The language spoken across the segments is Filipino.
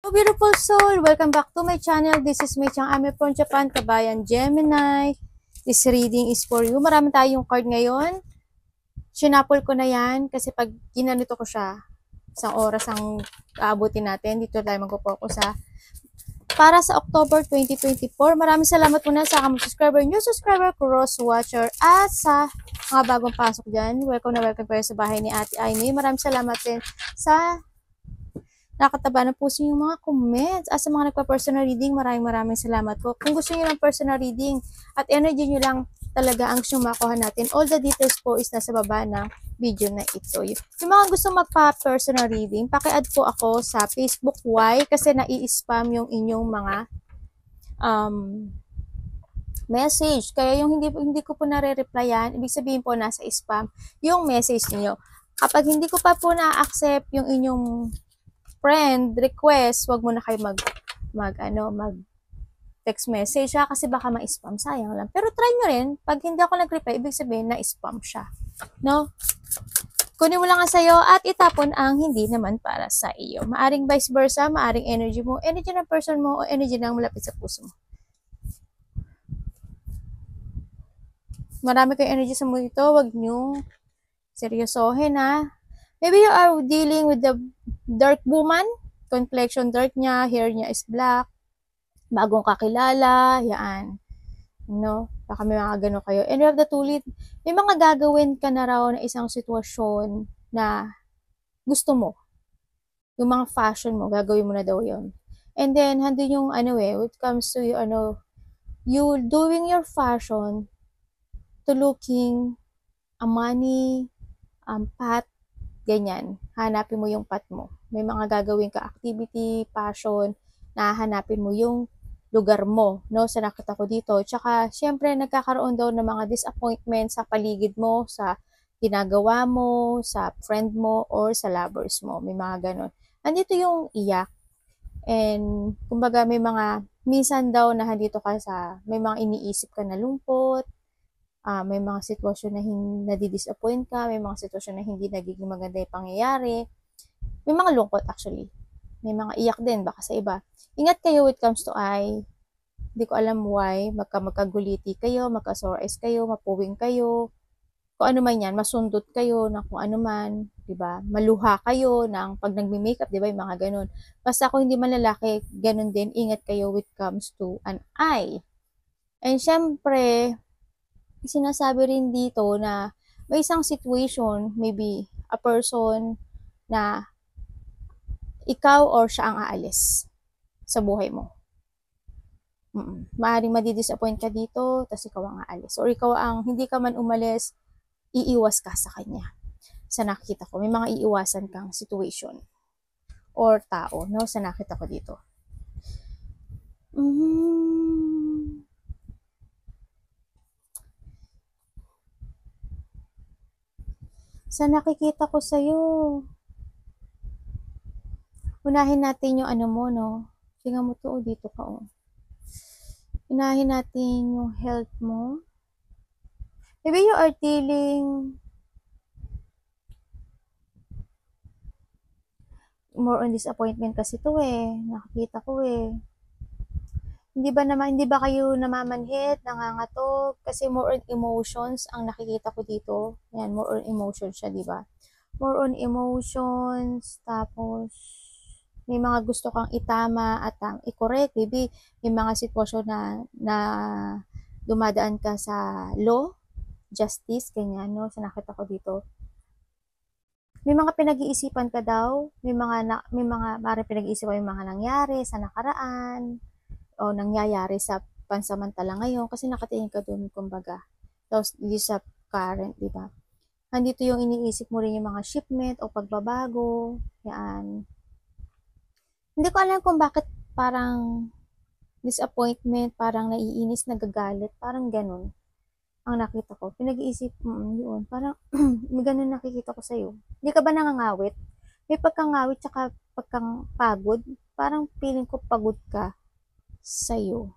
Hello beautiful soul! Welcome back to my channel. This is Mei Chang. I'm from Japan, Kabayan Gemini. This reading is for you. Marami tayong card ngayon. Sinapol ko na yan kasi pag ginanito ko siya, isang oras ang aabutin natin. Dito tayo mag-focus ha. Para sa October 2024, maraming salamat muna sa aking subscriber, new subscriber, cross watcher, at sa mga bagong pasok dyan. Welcome na welcome kayo sa bahay ni Ate Aimee. Maraming salamat din sa nakataba ng puso yung mga comments. At sa mga nagpa-personal reading, maraming salamat po. Kung gusto niyo ng personal reading at energy niyo lang talaga ang gusto makuha natin, all the details po is nasa baba ng video na ito. Yung mga gusto magpa-personal reading, paki-add po ako sa Facebook Y kasi nai-spam yung inyong mga message. Kaya yung hindi ko po nare-replyan, ibig sabihin po nasa spam yung message niyo. Kapag hindi ko pa po na-accept yung inyong friend request, wag mo na kayo mag text message ha, kasi baka ma-spam, sayang lang. Pero try nyo rin, pag hindi ako nag-reply, ibig sabihin na spam siya. No? Kunin mo lang ang sa'yo at itapon ang hindi naman para sa iyo. Maaring vice versa, maaring energy mo, energy ng person mo, o energy ng malapit sa puso mo. Marami kayong energy sa mundo ito, wag nyo seryosohin ha. Maybe you are dealing with the dark woman, complexion dark niya, hair niya is black, bagong kakilala, yan. No? Baka may mga gano'n kayo. And you have the tulid, may mga gagawin ka na raw na isang sitwasyon na gusto mo. Yung mga fashion mo, gagawin mo na daw yon. And then, handun yung when it comes to you doing your fashion to looking a money, path, ganyan. Hanapin mo yung path mo. May mga gagawin ka activity, passion, na hanapin mo yung lugar mo, no? Sa nakita ko dito. Tsaka, syempre, nagkakaroon daw ng mga disappointment sa paligid mo, sa ginagawa mo, sa friend mo, or sa lovers mo. May mga ganon. Andito yung iyak. And, kumbaga, may mga, minsan daw na handito ka may mga iniisip ka na lungkot, may mga sitwasyon na nadi-disappoint ka, may mga sitwasyon na hindi nagiging maganda yung pangyayari. May mga lungkot actually. May mga iyak din baka sa iba. Ingat kayo when it comes to eye. Hindi ko alam why. Magkaguliti kayo, magka-sore eyes kayo, mapuwing kayo. Kung ano man yan, masundot kayo ng kung ano man. Diba? Maluha kayo ng pag nagme-makeup, diba? Yung mga ganun. Basta kung hindi man lalaki, ganun din. Ingat kayo when it comes to an eye. And syempre, sinasabi rin dito na may isang situation, maybe a person na ikaw or siya ang aalis sa buhay mo. Maaaring madi-disappoint ka dito, tapos ikaw ang aalis. Or ikaw ang hindi ka man umalis, iiwas ka sa kanya. Sa nakita ko, may mga iiwasan kang situation or tao, no? Sa nakita ko dito. Sa nakikita ko sa'yo, unahin natin yung ano mo, no? Tingnan mo to, dito ka, oh. Unahin natin yung health mo. Maybe you are dealing more on disappointment kasi to nakikita ko Hindi ba kayo namamanhit, nangangatog? Kasi more on emotions ang nakikita ko dito. Yan, more on emotions siya, di ba? More on emotions, tapos may mga gusto kang itama at i-correct. Maybe may mga sitwasyon na dumadaan ka sa law, justice, ganyan, no? Sa nakita ko dito. May mga pinag-iisipan ka daw, may mga pinag-iisipan yung mga nangyari sa nakaraan, o nangyayari sa pansamantala ngayon kasi nakatingin ka dun, kumbaga. Tapos, di sa current, di ba? Nandito yung iniisip mo rin yung mga shipment o pagbabago. Yan. Hindi ko alam kung bakit parang disappointment, parang naiinis, nagagalit, parang ganun. Ang nakita ko. Pinag-iisip, yun. Parang, may ganun nakikita ko sa'yo. Hindi ka ba nangangawit? May pagkangawit tsaka pagkangpagod. Parang feeling ko pagod ka sa'yo.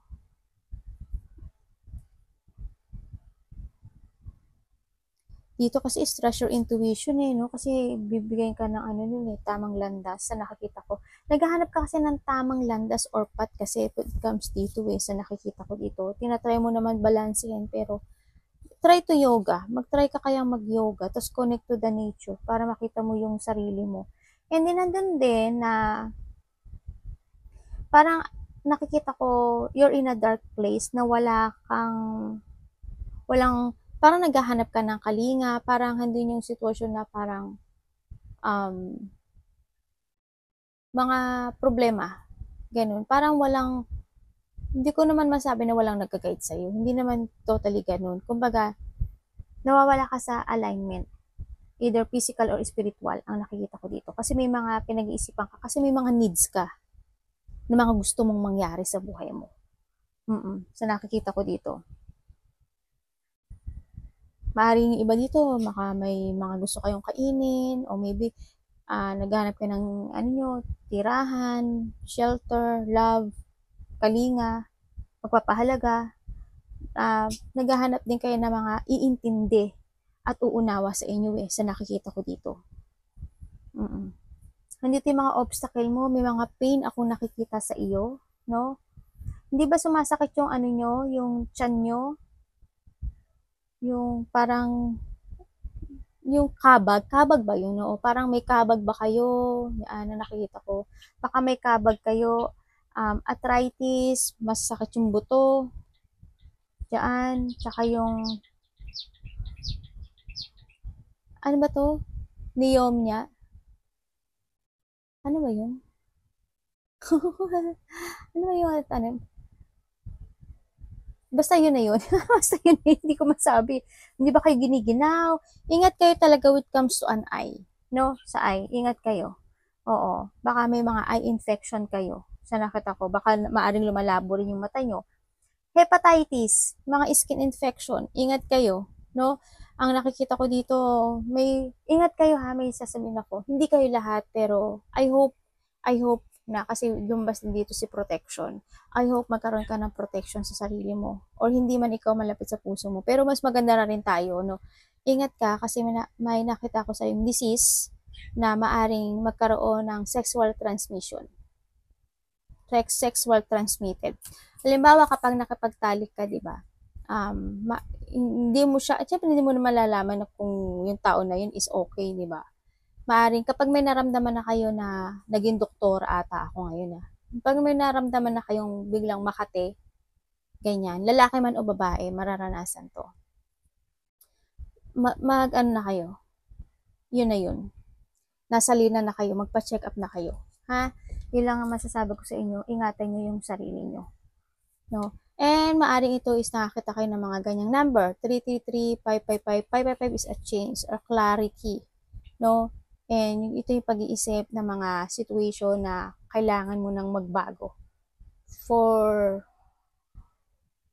dito kasi stress your intuition eh, no? Kasi bibigyan ka ng ano nun eh, tamang landas sa nakikita ko. Naghahanap ka kasi ng tamang landas or path kasi when it comes dito eh, sa nakikita ko dito. Tinatry mo naman balansehin pero try to yoga. Mag-try ka kayang mag-yoga, tapos connect to the nature para makita mo yung sarili mo. And then, nandun din na parang nakikita ko you're in a dark place na walang, parang naghahanap ka ng kalinga, parang handun yung sitwasyon na parang um, mga problema, ganun. Parang walang, hindi ko naman masabi na walang nagka-guide sa'yo. Hindi naman totally ganun. Kumbaga, nawawala ka sa alignment. Either physical or spiritual ang nakikita ko dito. Kasi may mga pinag-iisipan ka. Kasi may mga needs ka na mga gusto mong mangyari sa buhay mo. Sa nakikita ko dito. Maaaring iba dito, baka may mga gusto kayong kainin o maybe naghanap ka ng ano nyo, tirahan, shelter, love, kalinga, pagpapahalaga. Naghahanap din kayo ng mga iintindi at uunawa sa inyo sa nakikita ko dito. Nandito yung mga obstacle mo, may mga pain akong nakikita sa iyo, no? Hindi ba sumasakit yung ano nyo, yung tiyan nyo? Yung parang, yung kabag ba yun, no? Parang may kabag ba kayo, na nakikita ko. Baka may kabag kayo, arthritis, masakit yung buto, diyan, tsaka yung, ano ba to? Neomnia. Ano ba yun? Ano ba yung ano? Basta yun na yun. Basta yun na yun. Hindi ko masabi. Hindi ba kayo giniginaw? Ingat kayo talaga when it comes to an eye. No? Sa eye. Ingat kayo. Oo. Baka may mga eye infection kayo. Sa nakita ko. Baka maaring lumalabo rin yung mata nyo. Hepatitis. Mga skin infection. Ingat kayo. No? Ang nakikita ko dito, ingat kayo ha, may sasabihin ako. Hindi kayo lahat, pero I hope na kasi lumbas din dito si protection. I hope magkaroon ka ng protection sa sarili mo. Or hindi man ikaw malapit sa puso mo. Pero mas maganda na rin tayo, no? Ingat ka kasi may nakita ko sa yung disease na maaring magkaroon ng sexual transmission. Sexual transmitted. Halimbawa, kapag nakapagtalik ka, di ba? Hindi mo siya, at syempre hindi mo na malalaman na kung yung tao na yun is okay, di ba? Maaring kapag may naramdaman na kayo na naging doktor ata ako ngayon Pag may naramdaman na kayong biglang makate, ganyan, lalaki man o babae, mararanasan to. Ano na kayo. Yun na yun. Nasa lina na kayo, magpa-check up na kayo. Ha? Yun lang ang masasabi ko sa inyo. Ingatan nyo yung sarili nyo. No? And maaring ito is nakakita kayo ng mga ganyang number. 333-555-555 is a change or clarity. No? And ito yung pag-iisip ng mga situation na kailangan mo nang magbago for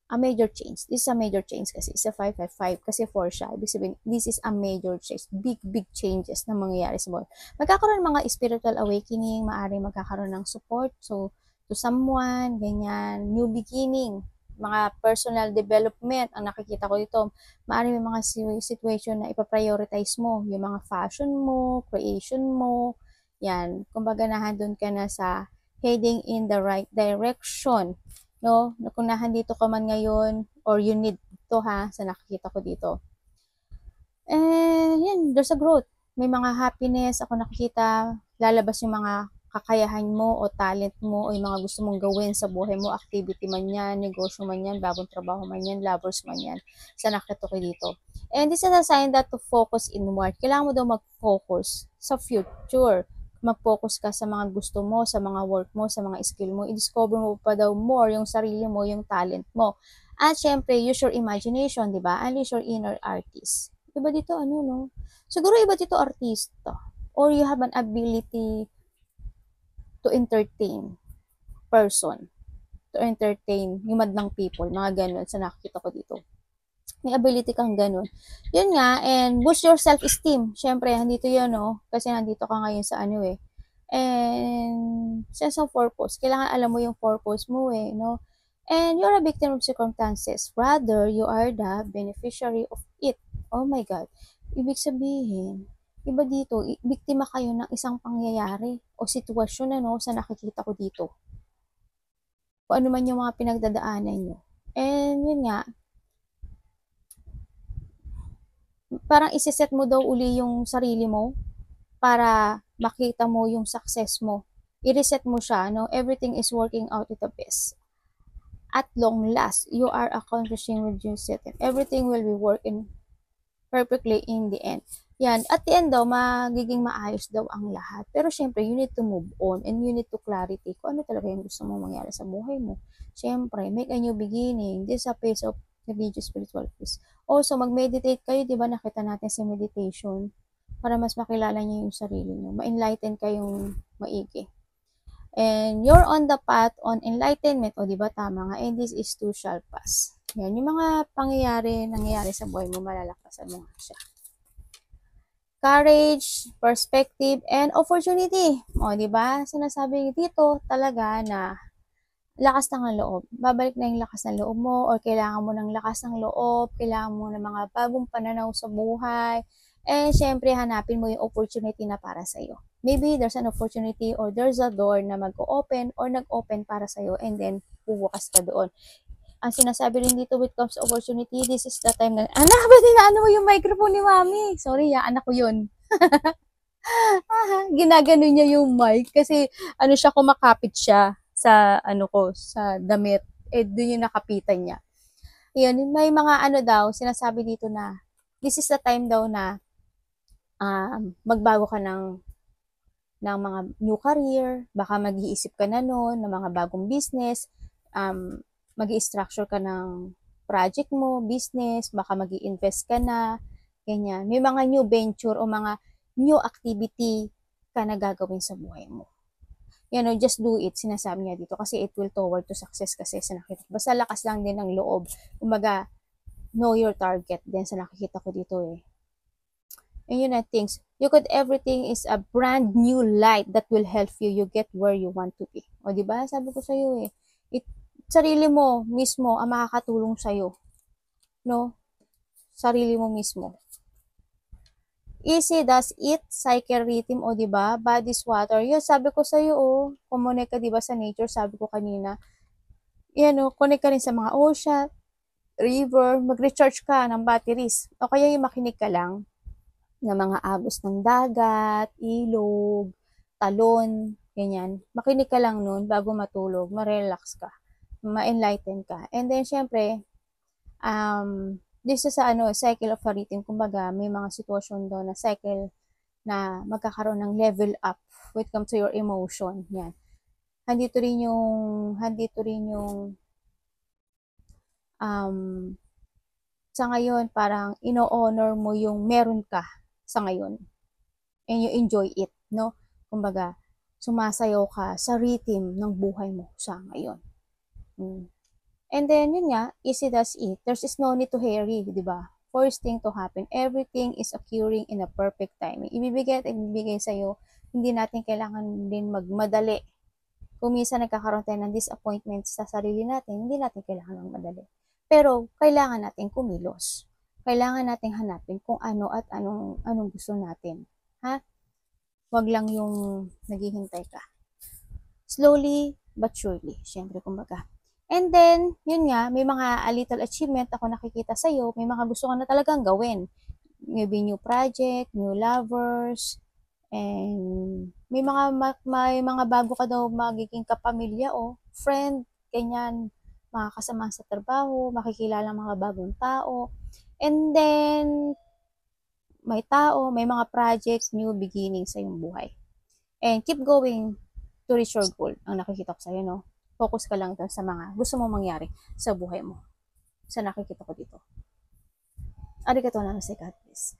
a major change. This is a major change kasi. It's a 555 kasi 4 siya. Ibig sabihin, this is a major change. Big changes na mangyayari sa buhay. Magkakaroon ng mga spiritual awakening, maaaring magkakaroon ng support. So, to someone, ganyan, new beginning, mga personal development, ang nakikita ko dito, maaaring may mga situation na ipaprioritize mo, yung mga fashion mo, creation mo, yan, kumbaga nahandun ka na sa heading in the right direction, no? Kung nahandito ka man ngayon, or you need to sa nakikita ko dito. And yan, there's a growth. May mga happiness, ako nakikita, lalabas yung mga kakayahan mo o talent mo o yung mga gusto mong gawin sa buhay mo, activity man yan, negosyo man yan, bagong trabaho man yan, lovers man yan, sa nakita ko dito. And this is a sign that to focus inward. Kailangan mo daw mag-focus sa future. Mag-focus ka sa mga gusto mo, sa mga work mo, sa mga skill mo. I-discover mo pa daw more yung sarili mo, yung talent mo. At syempre, use your imagination, di ba? Unleash your inner artist. Iba dito, no? Siguro iba dito artista. Or you have an ability to entertain person, to entertain yung madlang people, mga ganun sa nakikita ko dito. May ability kang ganun. Yun nga, and boost your self-esteem. Siyempre, nandito yun, no? Kasi nandito ka ngayon sa And sense of purpose. Kailangan alam mo yung purpose mo, no? And you're a victim of circumstances. Rather, you are the beneficiary of it. Oh my God. Ibig sabihin, iba dito, biktima kayo ng isang pangyayari o sitwasyon ano sa nakikita ko dito. Kung ano man yung mga pinagdadaanan nyo. And yun nga, parang isiset mo daw uli yung sarili mo para makita mo yung success mo. I-reset mo siya, no? Everything is working out at the best. At long last, you are accomplishing what you set. Everything will be working perfectly in the end. Yan, at the end daw, magiging maayos daw ang lahat. Pero syempre, you need to move on and you need to clarity kung ano talaga yung gusto mong mangyari sa buhay mo. Syempre, make a new beginning. This is a phase of religious spiritual peace. Also, mag-meditate kayo, di ba? Nakita natin sa meditation para mas makilala niyo yung sarili niyo. Ma-enlighten kayong maigi. And you're on the path on enlightenment. O, di ba? Tama nga. And this is too shall pass. Yan, yung mga nangyayari sa buhay mo, malalakasan mo nga siya. Courage, perspective, and opportunity. O, di ba? Sinasabi dito talaga na lakas ng loob. Babalik na yung lakas ng loob mo or kailangan mo ng lakas ng loob, kailangan mo ng mga bagong pananaw sa buhay. And syempre, hanapin mo yung opportunity na para sa'yo. Maybe there's an opportunity or there's a door na mag-open or nag-open para sa'yo and then bubukas ka doon. Ang sinasabi rin dito with comes opportunity, this is the time na, anak, ba't inaano mo yung microphone ni mami? Sorry, anak ko yun. Ginagano niya yung mic kasi ano siya, kumakapit siya sa ano ko, sa damit. Eh, doon yung nakapitan niya. Yun, may mga ano daw, sinasabi dito na, this is the time daw na magbago ka ng mga new career, baka mag-iisip ka na noon ng mga bagong business, mag-i-structure ka ng project mo, business, baka mag-i-invest ka na, ganyan. May mga new venture o mga new activity ka na gagawin sa buhay mo. You know, just do it, sinasabi niya dito, kasi it will toward to success kasi sa nakita. Basta lakas lang din ng loob. Umaga, know your target din sa nakikita ko dito eh. And yun na things, you could everything is a brand new light that will help you get where you want to be. O diba? Sabi ko sa'yo eh, sarili mo mismo ang makakatulong sa'yo. No? Sarili mo mismo. Easy does it, cycle rhythm, o diba? Body's water. Yun, sabi ko sa'yo, oh, connect ka diba sa nature, sabi ko kanina. Yan, oh, connect ka rin sa mga ocean, river, mag-recharge ka ng batteries. O kaya yung makinig ka lang ng mga agos ng dagat, ilog, talon, ganyan. Makinig ka lang nun bago matulog, ma-relax ka, ma-enlighten ka. And then, syempre, this is a cycle of a rhythm. Kumbaga, may mga sitwasyon doon na cycle na magkakaroon ng level up when it comes to your emotion. Yan. Handito rin yung sa ngayon, parang ino-honor mo yung meron ka sa ngayon. And you enjoy it, no? Kumbaga, sumasayaw ka sa rhythm ng buhay mo sa ngayon. And then, yun nga, easy does it. There's no need to hurry, di ba? First thing to happen, everything is occurring in a perfect timing. Ibibigay at ibibigay sa'yo, hindi natin kailangan din magmadali. Kung minsan nagkakaroon tayo ng disappointments sa sarili natin, hindi natin kailangan magmadali. Pero, kailangan natin kumilos. Kailangan natin hanapin kung ano at anong gusto natin. Ha? Wag lang yung naghihintay ka. Slowly but surely, syempre kumbaga. And then, yun nga, may mga a little achievement ako nakikita sa'yo, may mga gusto ka na talagang gawin. Maybe new project, new lovers, and may mga bago ka daw magiging kapamilya o friend, ganyan, mga kasama sa trabaho, makikilala mga bagong tao. And then, may mga projects, new beginnings sa iyong buhay. And keep going to reach your goal. Ang nakikita ko sa'yo, no? Focus ka lang doon sa mga gusto mong mangyari sa buhay mo. Sa nakikita ko dito. Arigatou namasay, God bless.